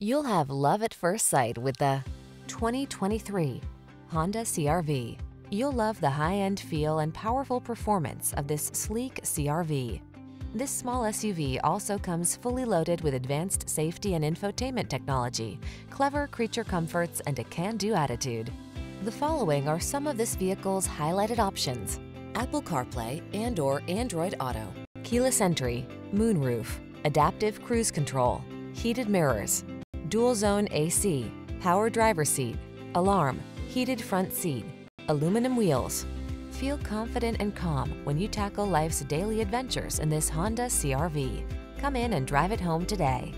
You'll have love at first sight with the 2023 Honda CR-V. You'll love the high-end feel and powerful performance of this sleek CR-V. This small SUV also comes fully loaded with advanced safety and infotainment technology, clever creature comforts, and a can-do attitude. The following are some of this vehicle's highlighted options: Apple CarPlay and/or Android Auto, keyless entry, moonroof, adaptive cruise control, heated mirrors, dual zone AC, power driver seat, alarm, heated front seat, aluminum wheels. Feel confident and calm when you tackle life's daily adventures in this Honda CR-V. Come in and drive it home today.